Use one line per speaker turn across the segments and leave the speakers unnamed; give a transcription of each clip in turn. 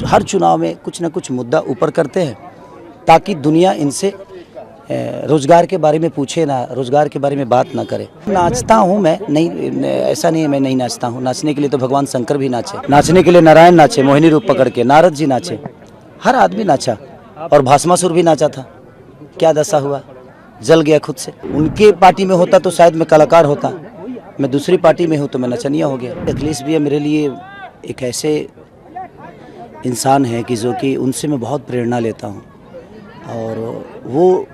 हर चुनाव में कुछ ना कुछ मुद्दा ऊपर करते हैं ताकि दुनिया इनसे रोज़गार के बारे में पूछे ना, रोज़गार के बारे में बात ना करे। नाचता हूँ मैं, नहीं ऐसा नहीं है मैं नहीं नाचता हूँ। नाचने के लिए तो भगवान शंकर भी नाचे, नाचने के लिए नारायण नाचे, मोहिनी रूप पकड़ के नारद जी नाचे, हर आदमी नाचा और भस्मासुर भी नाचा था। क्या दशा हुआ, जल गया खुद से। उनके पार्टी में होता तो शायद मैं कलाकार होता, मैं दूसरी पार्टी में हूँ तो मैं नचनिया हो गया। अखिलेश भैया मेरे लिए एक ऐसे इंसान है कि जो कि उनसे मैं बहुत प्रेरणा लेता हूँ। और वो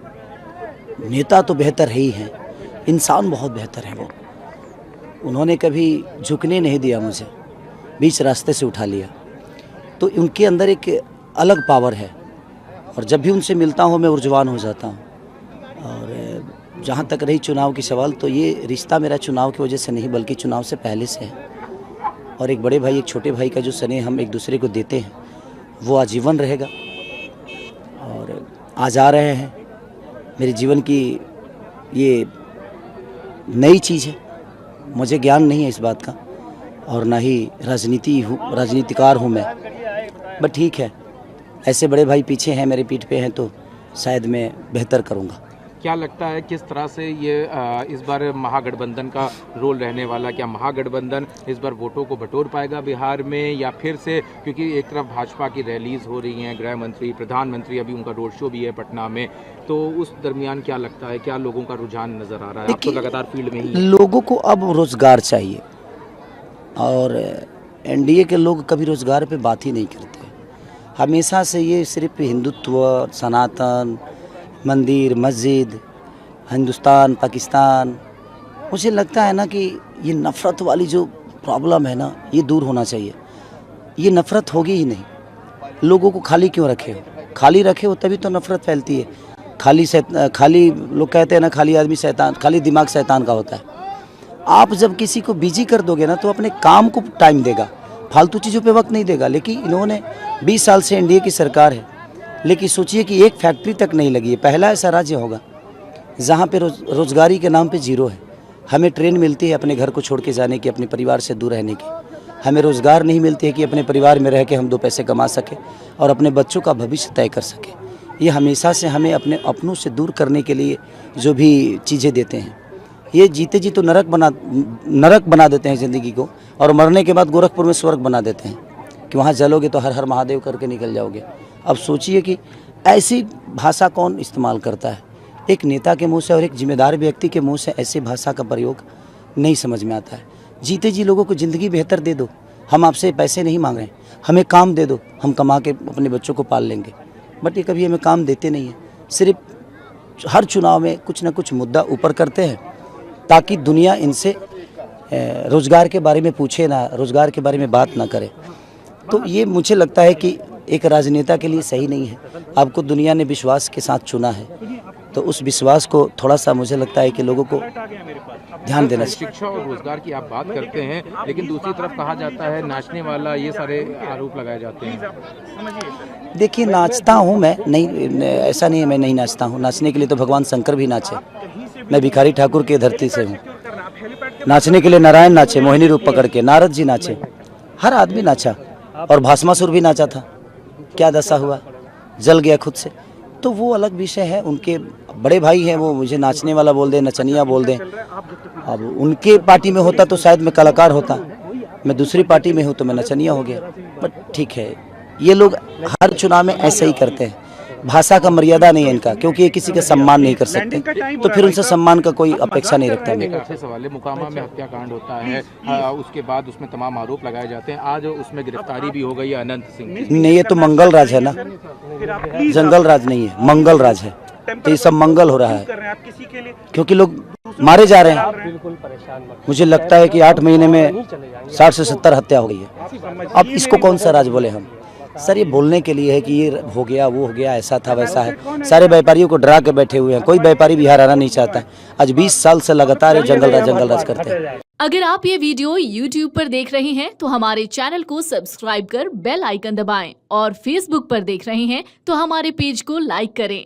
नेता तो बेहतर है ही हैं, इंसान बहुत बेहतर है वो। उन्होंने कभी झुकने नहीं दिया मुझे, बीच रास्ते से उठा लिया। तो उनके अंदर एक अलग पावर है और जब भी उनसे मिलता हूँ मैं ऊर्जवान हो जाता हूँ। और जहाँ तक रही चुनाव की सवाल, तो ये रिश्ता मेरा चुनाव की वजह से नहीं बल्कि चुनाव से पहले से है। और एक बड़े भाई एक छोटे भाई का जो स्नेह हम एक दूसरे को देते हैं वो आजीवन रहेगा। और आज आ रहे हैं, मेरे जीवन की ये नई चीज़ है, मुझे ज्ञान नहीं है इस बात का और ना ही राजनीतिकार हूँ मैं, बट ठीक है, ऐसे बड़े भाई पीछे हैं, मेरे पीठ पे हैं, तो शायद मैं बेहतर करूँगा।
क्या लगता है किस तरह से ये इस बार महागठबंधन का रोल रहने वाला? क्या महागठबंधन इस बार वोटों को बटोर पाएगा बिहार में, या फिर से, क्योंकि एक तरफ भाजपा की रैलीज हो रही हैं, गृह मंत्री, प्रधानमंत्री, अभी उनका रोड शो भी है पटना में, तो उस दरमियान क्या लगता है, क्या लोगों का रुझान नज़र आ रहा है? आप तो लगातार फील्ड में ही हैं।
लोगों को अब रोज़गार चाहिए और एनडीए के लोग कभी रोज़गार पे बात ही नहीं करते। हमेशा से ये सिर्फ हिंदुत्व, सनातन, मंदिर, मस्जिद, हिंदुस्तान, पाकिस्तान, मुझे लगता है ना कि ये नफ़रत वाली जो प्रॉब्लम है ना, ये दूर होना चाहिए। ये नफ़रत होगी ही नहीं। लोगों को खाली क्यों रखे हो? खाली रखे हो तभी तो नफ़रत फैलती है। खाली लोग कहते हैं ना, खाली आदमी शैतान, खाली दिमाग शैतान का होता है। आप जब किसी को बिजी कर दोगे ना तो अपने काम को टाइम देगा, फालतू चीज़ों पे वक्त नहीं देगा। लेकिन इन्होंने 20 साल से एनडीए की सरकार है, लेकिन सोचिए कि एक फैक्ट्री तक नहीं लगी है। पहला ऐसा राज्य होगा जहाँ पे रोजगारी के नाम पे जीरो है। हमें ट्रेन मिलती है अपने घर को छोड़ के जाने की, अपने परिवार से दूर रहने की। हमें रोज़गार नहीं मिलती है कि अपने परिवार में रह के हम 2 पैसे कमा सके और अपने बच्चों का भविष्य तय कर सके। ये हमेशा से हमें अपने अपनों से दूर करने के लिए जो भी चीज़ें देते हैं, ये जीते जी तो नरक बना देते हैं ज़िंदगी को, और मरने के बाद गोरखपुर में स्वर्ग बना देते हैं कि वहाँ जलोगे तो हर हर महादेव करके निकल जाओगे। अब सोचिए कि ऐसी भाषा कौन इस्तेमाल करता है? एक नेता के मुंह से और एक जिम्मेदार व्यक्ति के मुंह से ऐसी भाषा का प्रयोग नहीं समझ में आता है। जीते जी लोगों को ज़िंदगी बेहतर दे दो। हम आपसे पैसे नहीं मांग रहे, हमें काम दे दो, हम कमा के अपने बच्चों को पाल लेंगे। बट ये कभी हमें काम देते नहीं हैं। सिर्फ हर चुनाव में कुछ ना कुछ मुद्दा ऊपर करते हैं ताकि दुनिया इनसे रोज़गार के बारे में पूछे ना, रोज़गार के बारे में बात ना करे। तो ये मुझे लगता है कि एक राजनेता के लिए सही नहीं है। आपको दुनिया ने विश्वास के साथ चुना है, तो उस विश्वास को थोड़ा सा मुझे लगता है कि लोगों को ध्यान देना चाहिए।
शिक्षा और रोजगार की आप बात करते हैं, लेकिन दूसरी तरफ कहा जाता है नाचने वाला, ये सारे आरोप लगाए जाते हैं।
देखिए, नाचता हूँ मैं, नहीं ऐसा नहीं है मैं नहीं नाचता हूँ। नाचने के लिए तो भगवान शंकर भी नाचे, मैं भिखारी ठाकुर की धरती से हूँ। नाचने के लिए नारायण नाचे, मोहिनी रूप पकड़ के नारद जी नाचे, हर आदमी नाचा और भस्मासुर भी नाचा था। क्या दशा हुआ, जल गया खुद से। तो वो अलग विषय है। उनके बड़े भाई हैं, वो मुझे नाचने वाला बोल दें, नचनिया बोल दें। अब उनके पार्टी में होता तो शायद मैं कलाकार होता, मैं दूसरी पार्टी में हूँ तो मैं नचनिया हो गया। बट ठीक है, ये लोग हर चुनाव में ऐसे ही करते हैं। भाषा का मर्यादा नहीं है इनका, क्योंकि ये किसी का सम्मान नहीं कर सकते, तो फिर उनसे सम्मान का कोई अपेक्षा नहीं रखता।
एक अच्छे सवाल है, मुकामा में हत्याकांड होता है, उसके बाद उसमें तमाम आरोप लगाए जाते हैं। आज उसमें गिरफ्तारी भी हो गई है अनंत सिंह की।
नहीं, ये तो मंगल राज है ना, जंगल राज नहीं है, मंगल राज है। तो ये सब मंगल हो रहा है क्योंकि लोग मारे जा रहे हैं। मुझे लगता है कि 8 महीने में 60 से 70 हत्या हो गई है। अब इसको कौन सा राज बोले हम? सर, ये बोलने के लिए है कि ये हो गया, वो हो गया, ऐसा था, वैसा है। सारे व्यापारियों को डरा के बैठे हुए हैं। कोई व्यापारी बिहार आना नहीं चाहता। आज 20 साल से लगातार जंगल राज करते हैं।
अगर आप ये वीडियो YouTube पर देख रहे हैं तो हमारे चैनल को सब्सक्राइब कर बेल आइकन दबाएं, और Facebook पर देख रहे हैं तो हमारे पेज को लाइक करें।